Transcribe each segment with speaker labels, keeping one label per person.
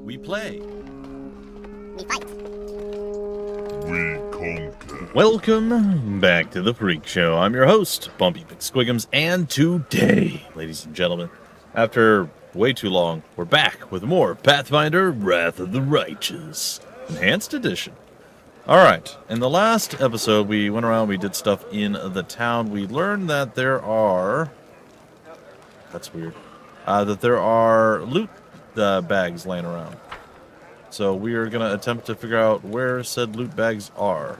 Speaker 1: We play.
Speaker 2: We fight.
Speaker 3: We conquer.
Speaker 1: Welcome back to the Freak Show. I'm your host, Bumpy McSquigums, and today, ladies and gentlemen, after way too long, we're back with more Pathfinder Wrath of the Righteous Enhanced Edition. Alright, in the last episode, we went around, we did stuff in the town. We learned that there are... That's weird. That there are loot bags laying around. So we are going to attempt to figure out where said loot bags are.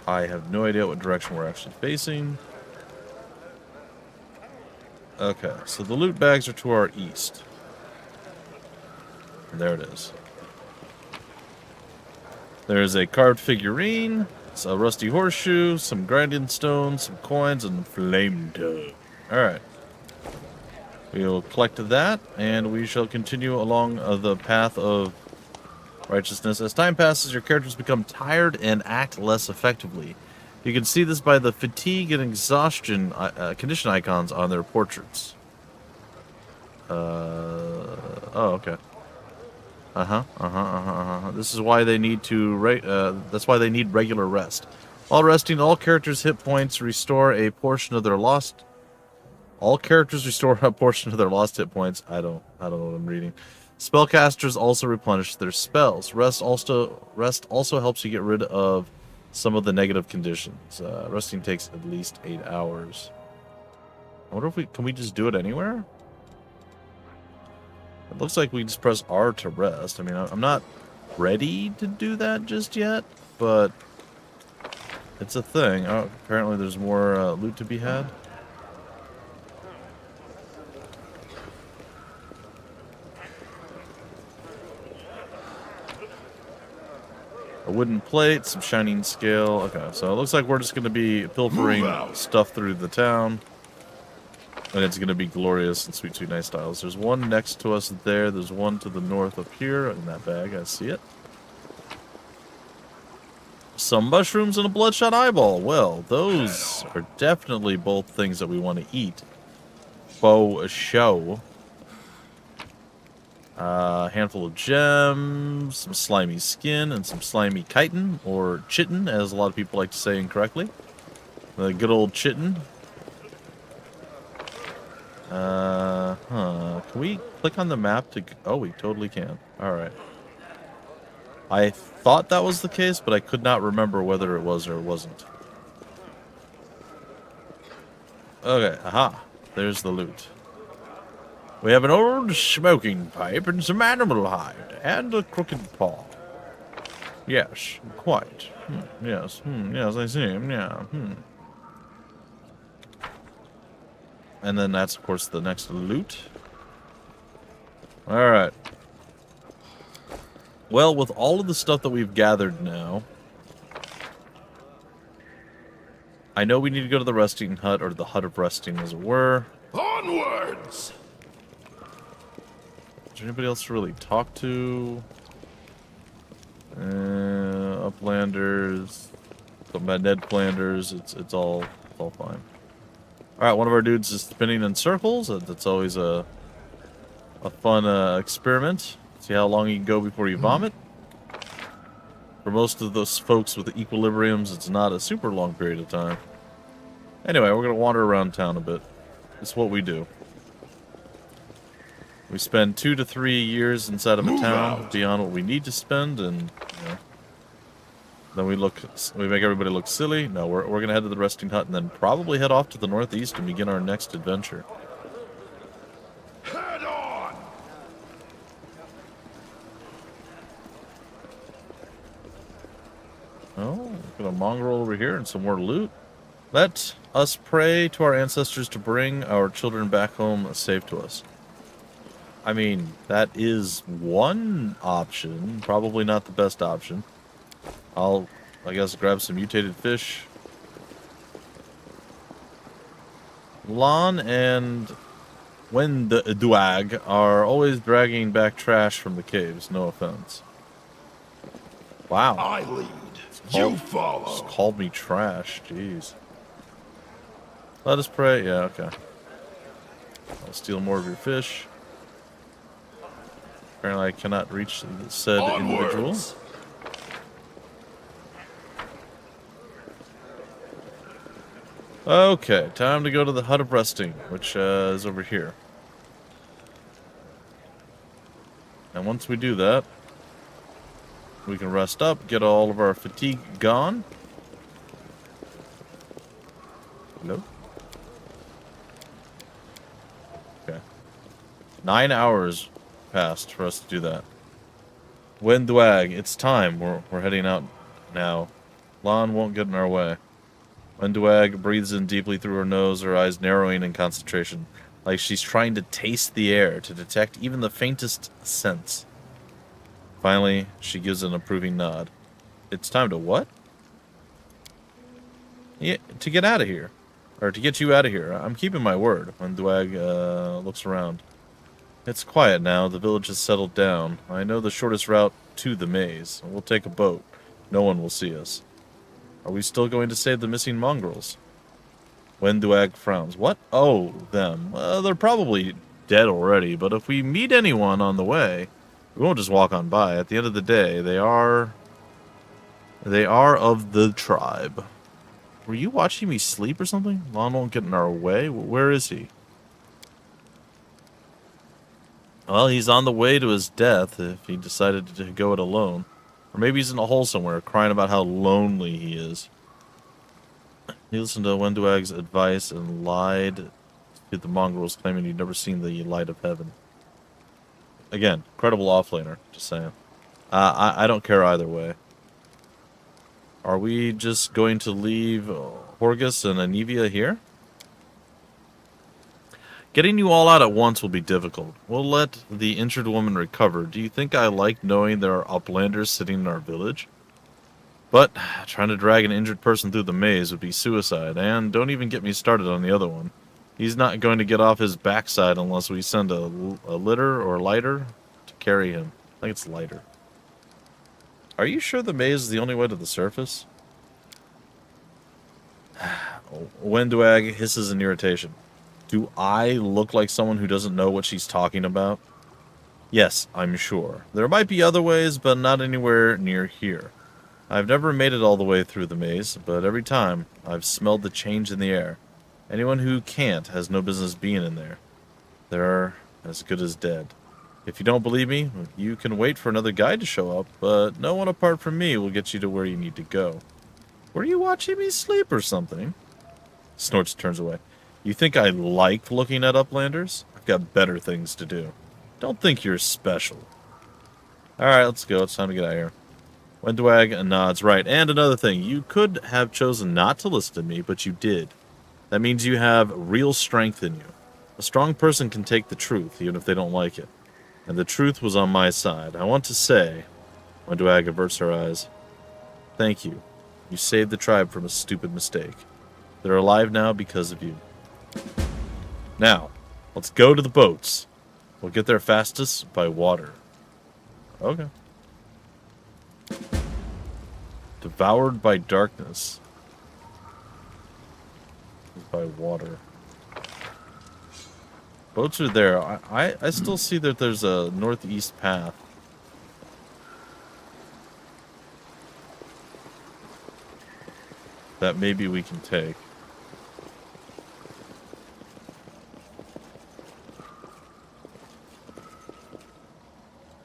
Speaker 1: I have no idea what direction we're actually facing. Okay, so the loot bags are to our east. And there it is. There's a carved figurine, a rusty horseshoe, some grinding stones, some coins, and flame tongue. Alright. We will collect that, and we shall continue along the path of righteousness. As time passes, your characters become tired and act less effectively. You can see this by the fatigue and exhaustion condition icons on their portraits. Oh, okay. This is why they need to. That's why they need regular rest. While resting, all characters' hit points restore a portion of their lost. All characters restore a portion of their lost hit points. I don't know what I'm reading. Spellcasters also replenish their spells. Rest also helps you get rid of some of the negative conditions. Resting takes at least 8 hours. I wonder if can we just do it anywhere? It looks like we just press R to rest. I mean, I'm not ready to do that just yet, but it's a thing. Oh, apparently there's more loot to be had. A wooden plate, some shining scale. Okay, so it looks like we're just going to be pilfering stuff through the town. And it's going to be glorious and sweet, sweet, nice styles. There's one next to us there. There's one to the north up here in that bag. I see it. Some mushrooms and a bloodshot eyeball. Well, those are definitely both things that we want to eat. Bow show. A handful of gems, some slimy skin, and some slimy chitin, or chitin, as a lot of people like to say incorrectly. The good old chitin. Can we click on the map to... Oh, we totally can. Alright. I thought that was the case, but I could not remember whether it was or wasn't. Okay, aha. There's the loot. We have an old smoking pipe and some animal hide, and a crooked paw. Yes, quite. Yes, yes, I see him, yeah. And then that's, of course, the next loot. Alright. Well, with all of the stuff that we've gathered now, I know we need to go to the resting hut, or the hut of resting, as it were.
Speaker 3: Onwards!
Speaker 1: Is there anybody else to really talk to? Uplanders, some Ned Flanders. It's all fine. All right, one of our dudes is spinning in circles. That's always a fun experiment. See how long you can go before you vomit. For most of those folks with equilibriums, it's not a super long period of time. Anyway, we're gonna wander around town a bit. It's what we do. We spend 2 to 3 years inside of a town beyond what we need to spend, and then we make everybody look silly. No, we're gonna head to the resting hut and then probably head off to the northeast and begin our next adventure.
Speaker 3: Head on!
Speaker 1: Oh, got a mongrel over here and some more loot. Let us pray to our ancestors to bring our children back home safe to us. I mean, that is one option. Probably not the best option. I guess, grab some mutated fish. Lon and Wenduag are always dragging back trash from the caves. No offense. Wow.
Speaker 3: I lead. You follow.
Speaker 1: Just called me trash. Jeez. Let us pray. Yeah, okay. I'll steal more of your fish. Apparently I cannot reach said individual.
Speaker 3: Onwards.
Speaker 1: Okay, time to go to the Hut of Resting, which is over here. And once we do that, we can rest up, get all of our fatigue gone. Hello? Okay. 9 hours passed for us to do that. Wendwag, it's time. We're heading out now. Lon won't get in our way. Wendwag breathes in deeply through her nose, her eyes narrowing in concentration, like she's trying to taste the air to detect even the faintest sense. Finally, she gives an approving nod. It's time to what? Yeah, to get out of here. Or to get you out of here. I'm keeping my word. Wendwag looks around. It's quiet now. The village has settled down. I know the shortest route to the maze. We'll take a boat. No one will see us. Are we still going to save the missing mongrels? Wendwag frowns. What? Oh, them. They're probably dead already, but if we meet anyone on the way, we won't just walk on by. At the end of the day, they are of the tribe. Were you watching me sleep or something? Lon won't get in our way. Where is he? Well, he's on the way to his death if he decided to go it alone. Or maybe he's in a hole somewhere crying about how lonely he is. He listened to Wendwag's advice and lied to the mongrels, claiming he'd never seen the light of heaven. Again, credible offlaner, just saying. I don't care either way. Are we just going to leave Horgus and Anivia here? Getting you all out at once will be difficult. We'll let the injured woman recover. Do you think I like knowing there are uplanders sitting in our village? But trying to drag an injured person through the maze would be suicide, and don't even get me started on the other one. He's not going to get off his backside unless we send a litter or lighter to carry him. I think it's lighter. Are you sure the maze is the only way to the surface? Wendwag hisses in irritation. Do I look like someone who doesn't know what she's talking about? Yes, I'm sure. There might be other ways, but not anywhere near here. I've never made it all the way through the maze, but every time I've smelled the change in the air. Anyone who can't has no business being in there. They're as good as dead. If you don't believe me, you can wait for another guide to show up, but no one apart from me will get you to where you need to go. Were you watching me sleep or something? Snorts turns away. You think I like looking at uplanders? I've got better things to do. Don't think you're special. Alright, let's go. It's time to get out of here. Wendwag nods. Right, and another thing. You could have chosen not to listen to me, but you did. That means you have real strength in you. A strong person can take the truth, even if they don't like it. And the truth was on my side. I want to say, Wendwag averts her eyes, thank you. You saved the tribe from a stupid mistake. They're alive now because of you. Now, let's go to the boats. We'll get there fastest by water. Okay. Devoured by darkness. By water. Boats are there. I still see that there's a northeast path. That maybe we can take.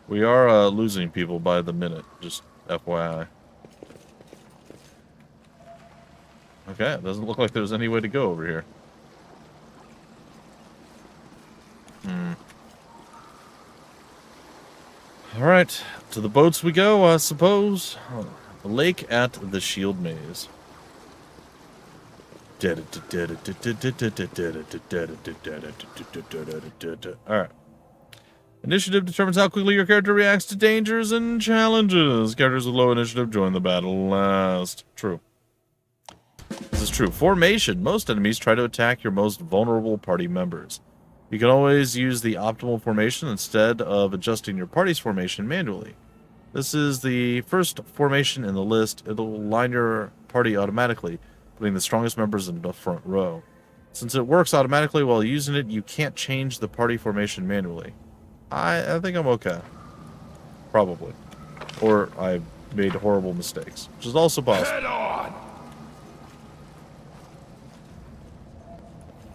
Speaker 1: We are losing people by the minute, just FYI. Okay, it doesn't look like there's any way to go over here. Alright, to the boats we go, I suppose. The lake at the Shield Maze. Alright. Initiative determines how quickly your character reacts to dangers and challenges. Characters with low initiative join the battle last. True. This is true. Formation. Most enemies try to attack your most vulnerable party members. You can always use the optimal formation instead of adjusting your party's formation manually. This is the first formation in the list. It'll line your party automatically, putting the strongest members in the front row. Since it works automatically while using it, you can't change the party formation manually. I think I'm okay. Probably. Or I made horrible mistakes, which is also possible.
Speaker 3: Head on!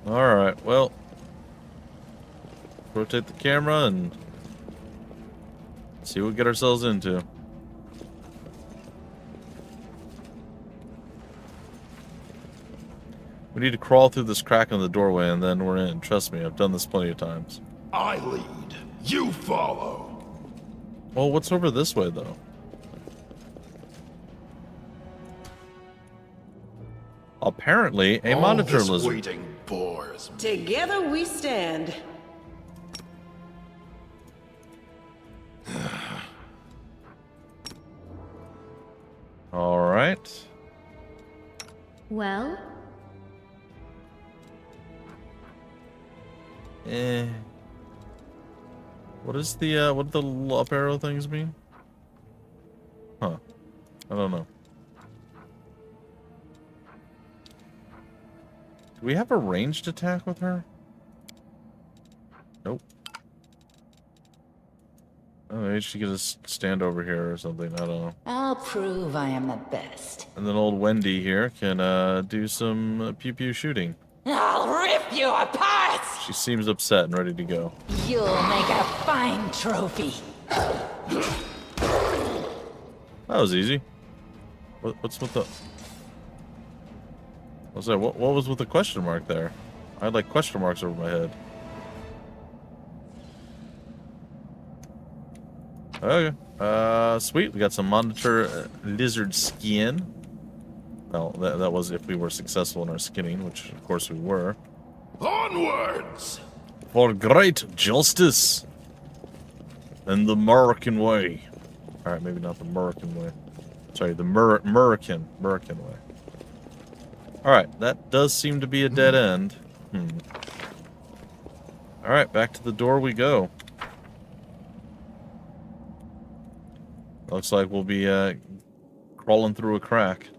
Speaker 1: Alright, well. Rotate the camera and see what we get ourselves into. We need to crawl through this crack in the doorway and then we're in. Trust me, I've done this plenty of times.
Speaker 3: I lead. You follow.
Speaker 1: Well, what's over this way, though? Apparently, a monitor
Speaker 3: All this
Speaker 1: lizard.
Speaker 3: waiting bores me.
Speaker 4: Together we stand.
Speaker 1: Alright.
Speaker 2: Well,
Speaker 1: What is the, what do the little up arrow things mean? Huh. I don't know. Do we have a ranged attack with her? Nope. Oh, maybe she could just stand over here or something. I don't know.
Speaker 5: I'll prove I am the best.
Speaker 1: And then old Wendy here can do some pew-pew shooting.
Speaker 5: I'll rip you apart!
Speaker 1: She seems upset and ready to go.
Speaker 5: You'll make a fine trophy.
Speaker 1: That was easy. What's with the... What's that? What was with the question mark there? I had like question marks over my head. Okay. Sweet. We got some monitor lizard skin. Well, that was if we were successful in our skinning, which of course we were.
Speaker 3: Onwards!
Speaker 1: For great justice and the American way. Alright, maybe not the American way. Sorry, the American way. Alright, that does seem to be a dead end. Alright, back to the door we go. Looks like we'll be crawling through a crack.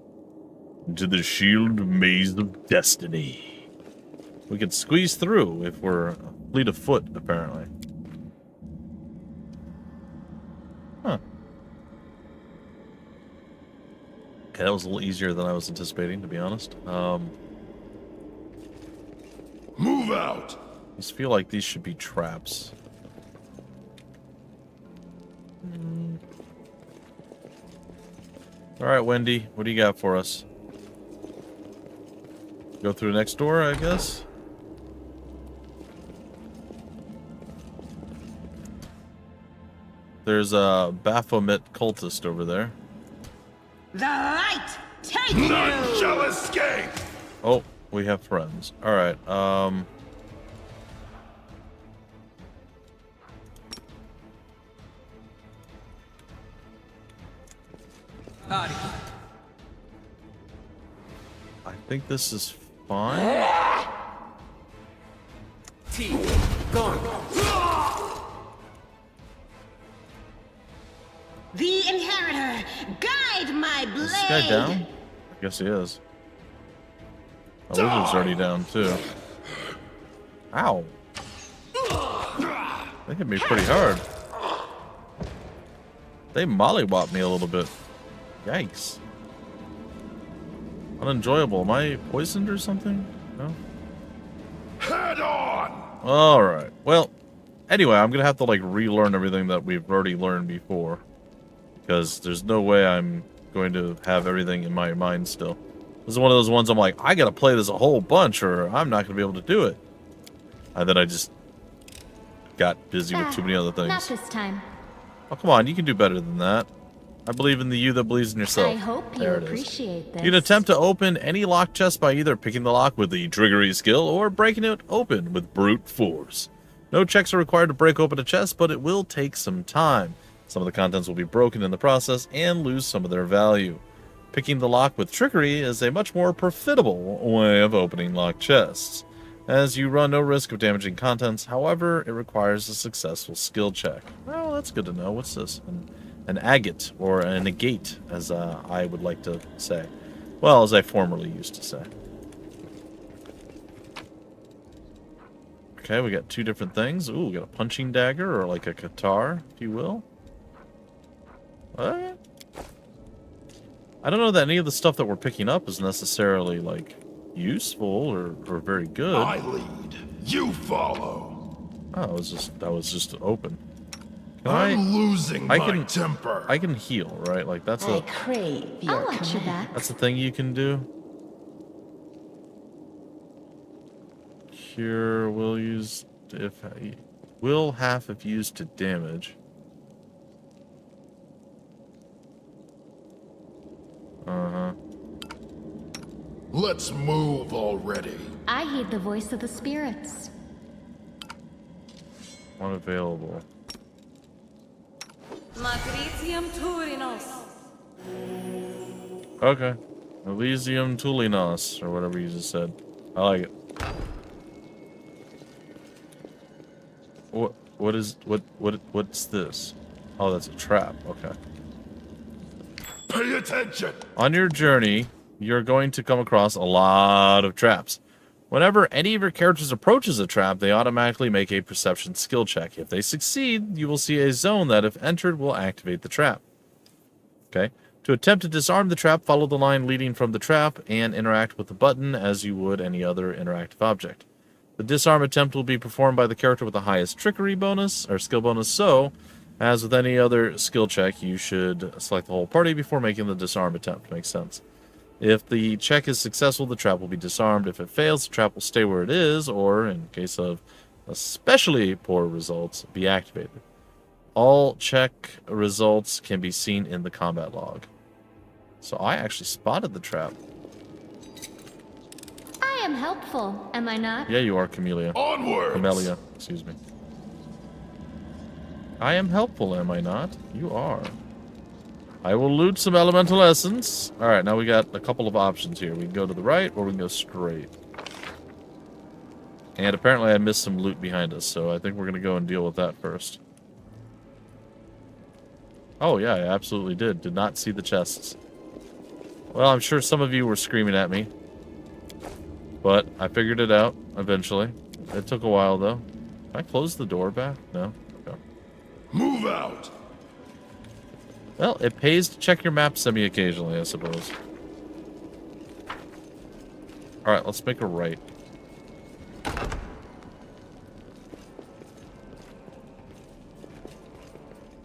Speaker 1: Into the shield maze of destiny. We can squeeze through if we're fleet of foot, apparently. Huh. Okay, that was a little easier than I was anticipating, to be honest.
Speaker 3: Move out!
Speaker 1: I just feel like these should be traps. Alright, Wendy, what do you got for us? Go through the next door, I guess? There's a Baphomet cultist over there.
Speaker 4: The light take
Speaker 3: None
Speaker 4: you!
Speaker 3: shall escape!
Speaker 1: Oh, we have friends. Alright,
Speaker 4: Howdy.
Speaker 1: I think this is fine.
Speaker 4: T. Gone. The inheritor, guide my blade.
Speaker 1: Is this guy down? I guess he is. Oh, Lizard's already down, too. Ow. They hit me pretty hard. They mollywopped me a little bit. Yikes. Unenjoyable. Am I poisoned or something? No?
Speaker 3: Head on!
Speaker 1: Alright. Well, anyway, I'm gonna have to, like, relearn everything that we've already learned before. Because there's no way I'm going to have everything in my mind still. This is one of those ones I'm like, I gotta play this a whole bunch or I'm not gonna be able to do it. And then I just got busy with too many other things.
Speaker 2: not this time.
Speaker 1: Oh, come on, you can do better than that. I believe in the you that believes in yourself.
Speaker 2: I hope you
Speaker 1: There it is.
Speaker 2: appreciate this.
Speaker 1: You can attempt to open any locked chest by either picking the lock with the triggery skill or breaking it open with brute force. No checks are required to break open a chest, but it will take some time. Some of the contents will be broken in the process and lose some of their value. Picking the lock with trickery is a much more profitable way of opening locked chests, as you run no risk of damaging contents. However, it requires a successful skill check. Well, that's good to know. What's this? An agate, or a negate, as I would like to say. Well, as I formerly used to say. Okay, we got two different things. Ooh, we got a punching dagger, or like a guitar, if you will. What? I don't know that any of the stuff that we're picking up is necessarily, like, useful or very good.
Speaker 3: I lead. You follow.
Speaker 1: Oh, that was just open.
Speaker 3: I'm losing my temper.
Speaker 1: I can heal, right? Like that's
Speaker 5: I crave your command.
Speaker 1: that's the thing you can do. Cure will use will half if used to damage. Uh-huh.
Speaker 3: Let's move already.
Speaker 2: I heed the voice of the spirits.
Speaker 1: Unavailable.
Speaker 6: Matricium Turinos.
Speaker 1: Okay. Elysium Tulinos, or whatever you just said. I like it. What's this? Oh, that's a trap. Okay.
Speaker 3: Pay attention.
Speaker 1: On your journey, you're going to come across a lot of traps. Whenever any of your characters approaches a trap, they automatically make a perception skill check. If they succeed, you will see a zone that, if entered, will activate the trap. Okay? To attempt to disarm the trap, follow the line leading from the trap and interact with the button as you would any other interactive object. The disarm attempt will be performed by the character with the highest trickery bonus, or skill bonus, so, as with any other skill check, you should select the whole party before making the disarm attempt. Makes sense. If the check is successful, the trap will be disarmed. If it fails, the trap will stay where it is, or, in case of especially poor results, be activated. All check results can be seen in the combat log. So I actually spotted the trap.
Speaker 2: I am helpful, am I not?
Speaker 1: Yeah, you are, Camellia.
Speaker 3: Onwards.
Speaker 1: Camellia, excuse me. I am helpful, am I not? You are. I will loot some elemental essence. Alright, now we got a couple of options here. We can go to the right, or we can go straight. And apparently I missed some loot behind us, so I think we're going to go and deal with that first. Oh yeah, I absolutely did. Did not see the chests. Well, I'm sure some of you were screaming at me. But I figured it out, eventually. It took a while, though. Can I close the door back? No? Okay.
Speaker 3: Move out.
Speaker 1: Well, it pays to check your map semi-occasionally, I suppose. Alright, let's make a right.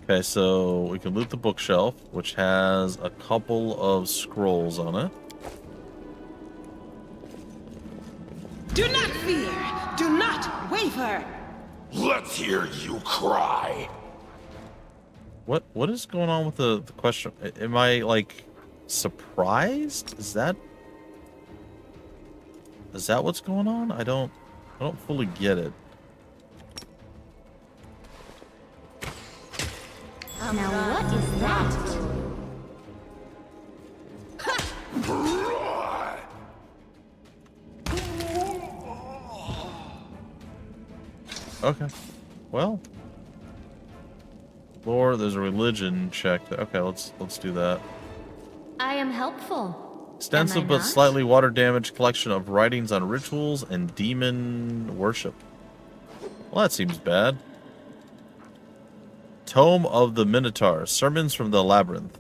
Speaker 1: Okay, so we can loot the bookshelf, which has a couple of scrolls on it.
Speaker 4: Do not fear. Do not waver.
Speaker 3: Let's hear you cry.
Speaker 1: What is going on with the question? Am I, like, surprised? Is that what's going on? I don't fully get it.
Speaker 2: Now what is that?
Speaker 1: Okay. Well. Lore, there's a religion check. Okay, let's do that.
Speaker 2: I am helpful.
Speaker 1: Extensive
Speaker 2: Am I
Speaker 1: but
Speaker 2: not?
Speaker 1: slightly water damaged collection of writings on rituals and demon worship. Well, that seems bad. Tome of the Minotaur, Sermons from the Labyrinth.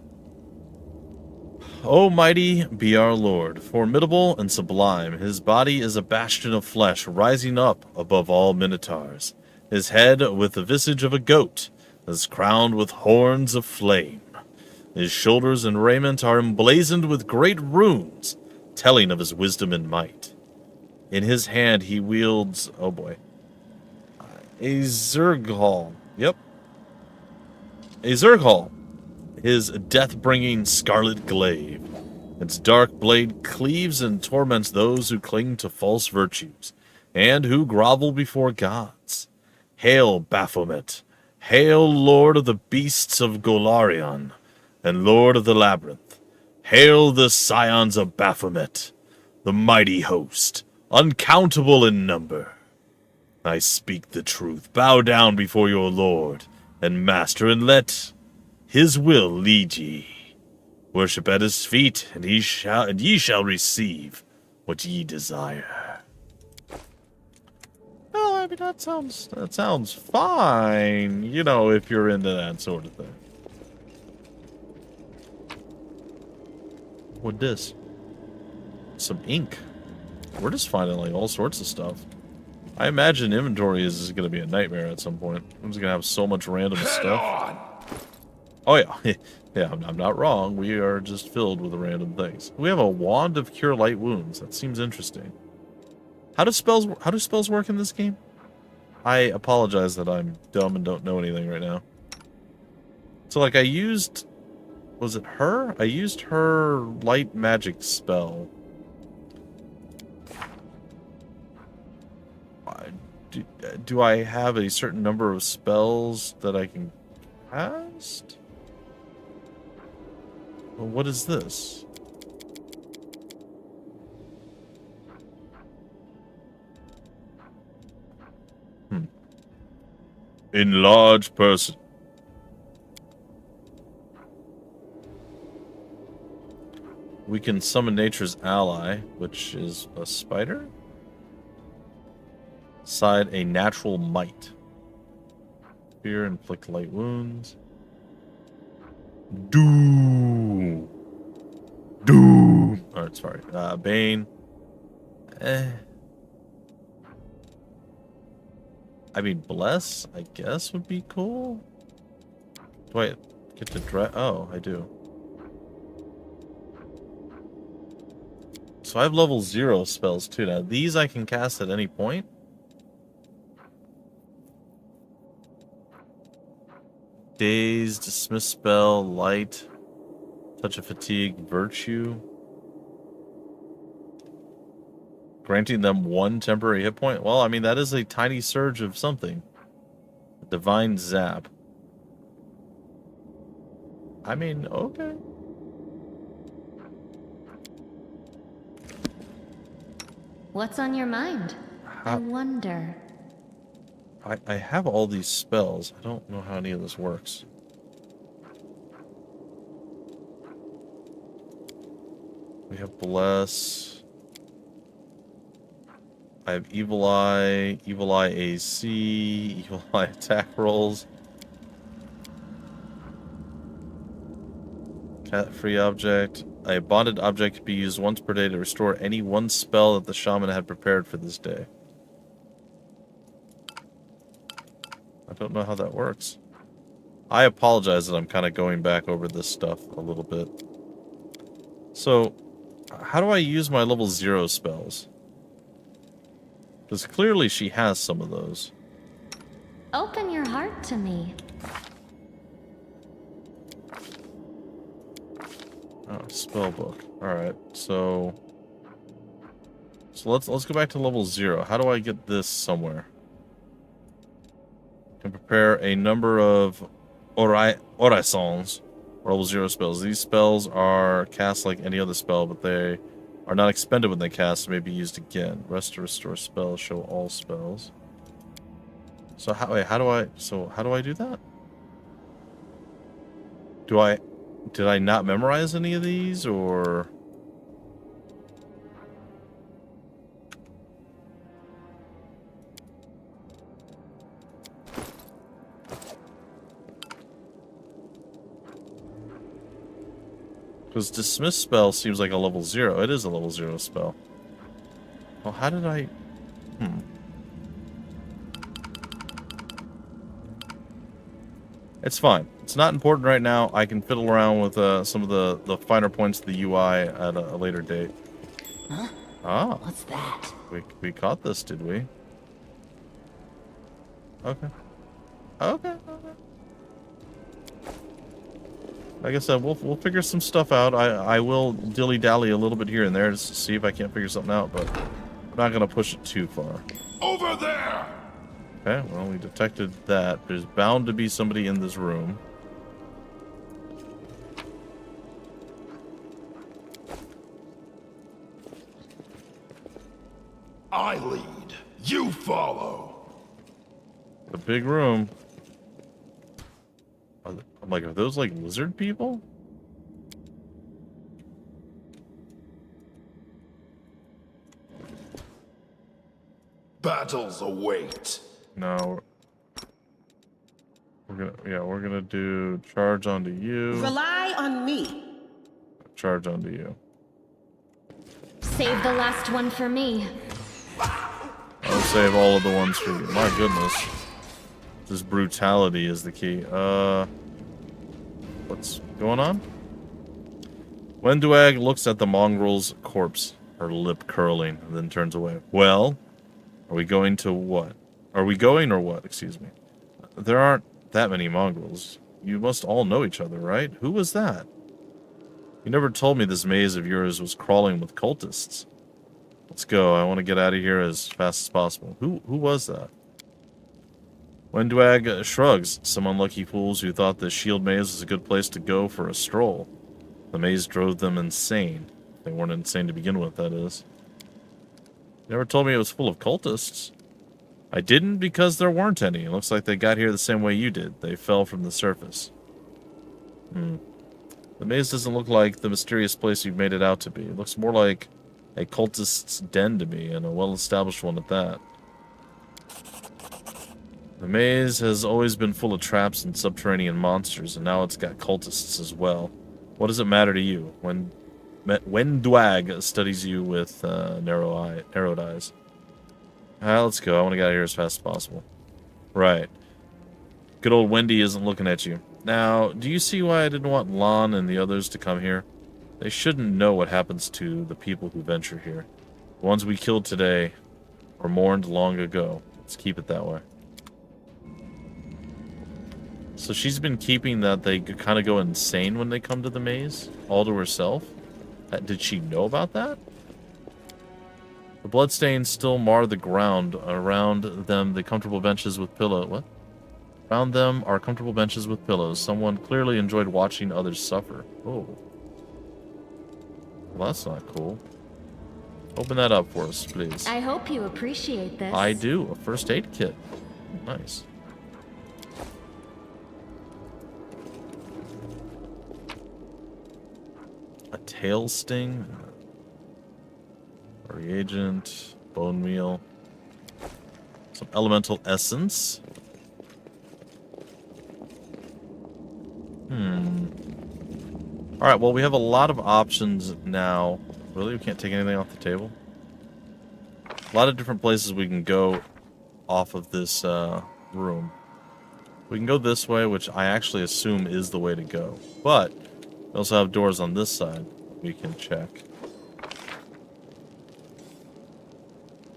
Speaker 1: O mighty be our Lord, formidable and sublime. His body is a bastion of flesh, rising up above all minotaurs. His head with the visage of a goat is crowned with horns of flame. His shoulders and raiment are emblazoned with great runes, telling of his wisdom and might. In his hand he wields, oh boy, a Zerghal. Yep. A Zerghal, his death-bringing scarlet glaive. Its dark blade cleaves and torments those who cling to false virtues, and who grovel before gods. Hail, Baphomet! Hail, Lord of the beasts of Golarion, and Lord of the Labyrinth! Hail the scions of Baphomet, the mighty host, uncountable in number! I speak the truth. Bow down before your Lord and Master, and let his will lead ye. Worship at his feet, and ye shall receive what ye desire. Well, I mean, that sounds fine, you know, if you're into that sort of thing. What this? Some ink. We're just finding like all sorts of stuff. I imagine inventory is going to be a nightmare at some point. I'm just going to have so much random
Speaker 3: Head
Speaker 1: stuff.
Speaker 3: on.
Speaker 1: Oh yeah, yeah. I'm not wrong. We are just filled with random things. We have a wand of cure light wounds. That seems interesting. How do spells work in this game? I apologize that I'm dumb and don't know anything right now. So like I used, was it her? I used her light magic spell. Do I have a certain number of spells that I can cast? Well, what is this? Enlarge person. We can summon nature's ally, which is a spider. Side a natural might. Fear, inflict light wounds. Doom. Doom. Alright, sorry. Bane. I mean, bless, I guess, would be cool. Do I get to dress? Oh, I do. So I have level 0 spells too now. These I can cast at any point. Daze, dismiss spell, light, touch of fatigue, virtue. Granting them 1 temporary hit point. Well, I mean, that is a tiny surge of something. Divine zap. I mean, okay.
Speaker 2: What's on your mind? I wonder.
Speaker 1: I have all these spells. I don't know how any of this works. We have bless. I have evil eye AC, evil eye attack rolls. Cat free object. A bonded object can be used once per day to restore any one spell that the shaman had prepared for this day. I don't know how that works. I apologize that I'm kind of going back over this stuff a little bit. So, how do I use my level 0 spells? Because clearly she has some of those.
Speaker 2: Open your heart to me.
Speaker 1: Oh, spell book. Alright, so let's go back to level 0. How do I get this somewhere? Can prepare a number of oraisons, or level 0 spells. These spells are cast like any other spell, but they are not expended when they cast, may be used again. Rest to restore spells, show all spells. So how do I do that? Did I not memorize any of these, or? Because dismiss spell seems like a level 0. It is a level 0 spell. Well, how did I? It's fine. It's not important right now. I can fiddle around with some of the finer points of the UI at a later date.
Speaker 5: Huh?
Speaker 1: Ah.
Speaker 5: What's that?
Speaker 1: We caught this, did we? Okay. Okay. Like I said, we'll figure some stuff out. I will dilly-dally a little bit here and there just to see if I can't figure something out, but I'm not going to push it too far.
Speaker 3: Over there!
Speaker 1: Okay, well, we detected that. There's bound to be somebody in this room.
Speaker 3: I lead. You follow.
Speaker 1: The big room. I'm like, are those like lizard people?
Speaker 3: Battles await.
Speaker 1: No. We're gonna do charge onto you.
Speaker 4: Rely on me.
Speaker 1: Charge onto you.
Speaker 2: Save the last one for me.
Speaker 1: I'll save all of the ones for you. My goodness. This brutality is the key. What's going on? Wenduag looks at the mongrel's corpse, her lip curling, and then turns away. Well, are we going to what? Are we going or what? Excuse me. There aren't that many mongrels. You must all know each other, right? Who was that? You never told me this maze of yours was crawling with cultists. Let's go. I want to get out of here as fast as possible. Who was that? Wenduag shrugs. Some unlucky fools who thought the shield maze was a good place to go for a stroll. The maze drove them insane. They weren't insane to begin with, that is. You never told me it was full of cultists. I didn't because there weren't any. It looks like they got here the same way you did. They fell from the surface. The maze doesn't look like the mysterious place you've made it out to be. It looks more like a cultist's den to me, and a well-established one at that. The maze has always been full of traps and subterranean monsters, and now it's got cultists as well. What does it matter to you? When Dwag studies you with narrowed eyes. Let's go. I want to get out of here as fast as possible. Right. Good old Wendy isn't looking at you. Now, do you see why I didn't want Lon and the others to come here? They shouldn't know what happens to the people who venture here. The ones we killed today were mourned long ago. Let's keep it that way. So she's been keeping that they kind of go insane when they come to the maze, all to herself. Did she know about that? The bloodstains still mar the ground. Around them, the comfortable benches with pillows. What? Around them are comfortable benches with pillows. Someone clearly enjoyed watching others suffer. Oh. Well, that's not cool. Open that up for us, please.
Speaker 2: I hope you appreciate this.
Speaker 1: I do. A first aid kit. Nice. A tail sting. Reagent. Bone meal. Some elemental essence. Alright, well, we have a lot of options now. Really? We can't take anything off the table? A lot of different places we can go off of this room. We can go this way, which I actually assume is the way to go. But we also have doors on this side we can check.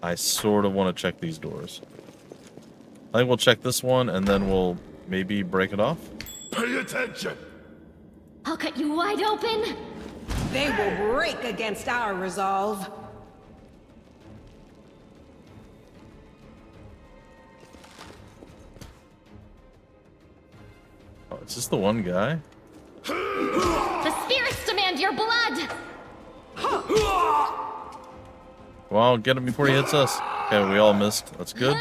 Speaker 1: I sort of want to check these doors. I think we'll check this one, and then we'll maybe break it off.
Speaker 3: Pay attention!
Speaker 2: I'll cut you wide open.
Speaker 4: They will break against our resolve.
Speaker 1: Oh, is this the one guy?
Speaker 2: The spirits demand your blood.
Speaker 1: Well, get him before he hits us. Okay, we all missed. That's good.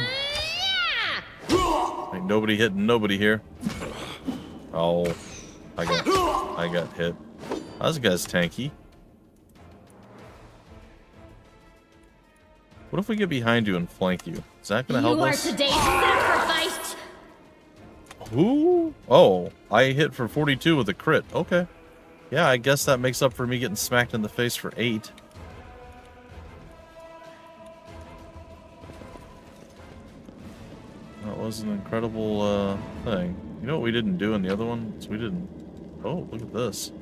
Speaker 1: Ain't nobody hitting nobody here. Oh, I got hit. This guy's tanky. What if we get behind you and flank you? Is that gonna help us?
Speaker 2: You are today's sacrifice.
Speaker 1: Who? Oh, I hit for 42 with a crit. Okay. Yeah, I guess that makes up for me getting smacked in the face for 8. That was an incredible thing. You know what we didn't do in the other one? We didn't... Oh, look at this.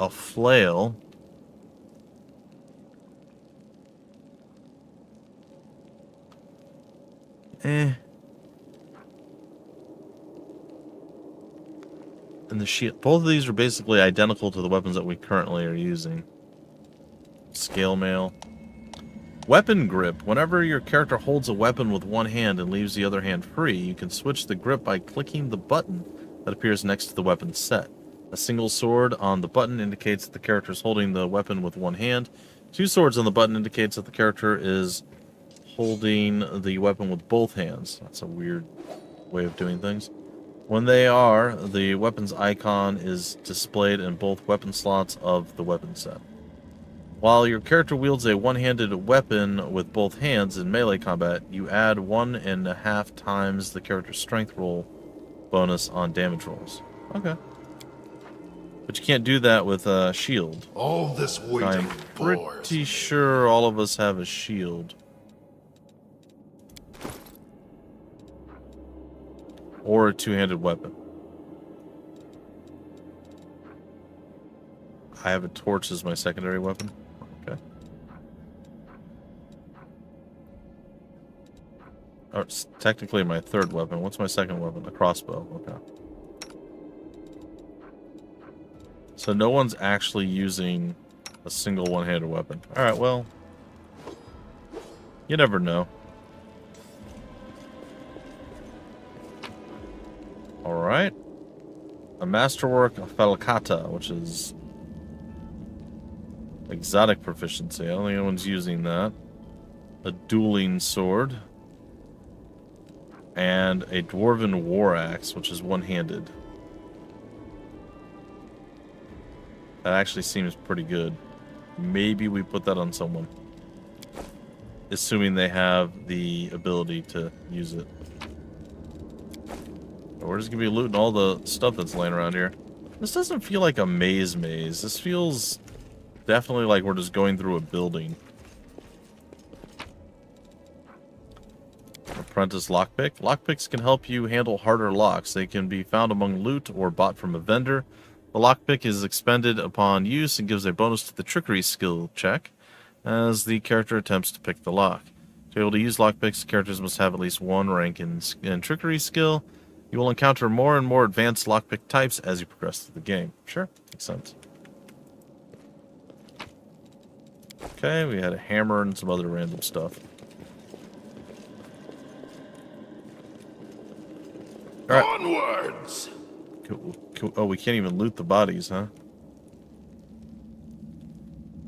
Speaker 1: A flail. And the shield. Both of these are basically identical to the weapons that we currently are using. Scale mail. Weapon grip. Whenever your character holds a weapon with one hand and leaves the other hand free, you can switch the grip by clicking the button that appears next to the weapon set. A single sword on the button indicates that the character is holding the weapon with one hand. 2 swords on the button indicates that the character is holding the weapon with both hands. That's a weird way of doing things. When they are, the weapon's icon is displayed in both weapon slots of the weapon set. While your character wields a one-handed weapon with both hands in melee combat, you add 1.5 times the character's strength roll bonus on damage rolls. Okay. But you can't do that with a shield.
Speaker 3: All this waiting
Speaker 1: I'm
Speaker 3: bores.
Speaker 1: pretty sure all of us have a shield. Or a two-handed weapon. I have a torch as my secondary weapon. Okay. Oh, it's technically my third weapon. What's my second weapon? A crossbow. Okay. So no one's actually using a single one-handed weapon. Alright, well. You never know. Alright. A masterwork of Falcata, which is exotic proficiency. I don't think anyone's using that. A dueling sword. And a dwarven war axe, which is one-handed. That actually seems pretty good. Maybe we put that on someone. Assuming they have the ability to use it. We're just gonna be looting all the stuff that's laying around here. This doesn't feel like a maze. This feels definitely like we're just going through a building. Apprentice lockpick. Lockpicks can help you handle harder locks. They can be found among loot or bought from a vendor. The lockpick is expended upon use and gives a bonus to the trickery skill check as the character attempts to pick the lock. To be able to use lockpicks, characters must have at least one rank in trickery skill. You will encounter more and more advanced lockpick types as you progress through the game. Sure, makes sense. Okay, we had a hammer and some other random stuff. All right.
Speaker 3: Onwards!
Speaker 1: Cool. Oh, we can't even loot the bodies, huh?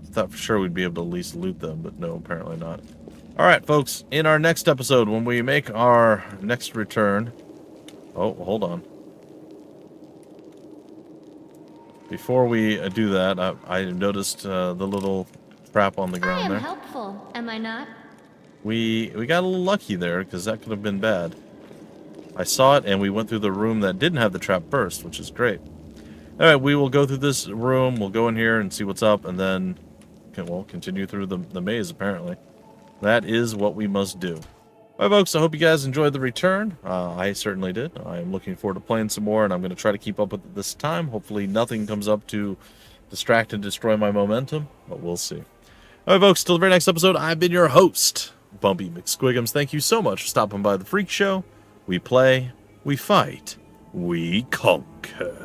Speaker 1: Thought for sure we'd be able to at least loot them, but no, apparently not. Alright, folks, in our next episode, when we make our next return... Oh, hold on. Before we do that, I noticed the little trap on the
Speaker 2: I
Speaker 1: ground
Speaker 2: am
Speaker 1: there.
Speaker 2: helpful, am I not?
Speaker 1: We got a little lucky there, because that could have been bad. I saw it, and we went through the room that didn't have the trap first, which is great. Alright, we will go through this room, we'll go in here and see what's up, and then we'll continue through the maze, apparently. That is what we must do. Alright, folks, I hope you guys enjoyed the return. I certainly did. I am looking forward to playing some more, and I'm going to try to keep up with it this time. Hopefully nothing comes up to distract and destroy my momentum, but we'll see. Alright, folks, till the very next episode, I've been your host, Bumpy McSquigums. Thank you so much for stopping by the Freak Show. We play, we fight, we conquer.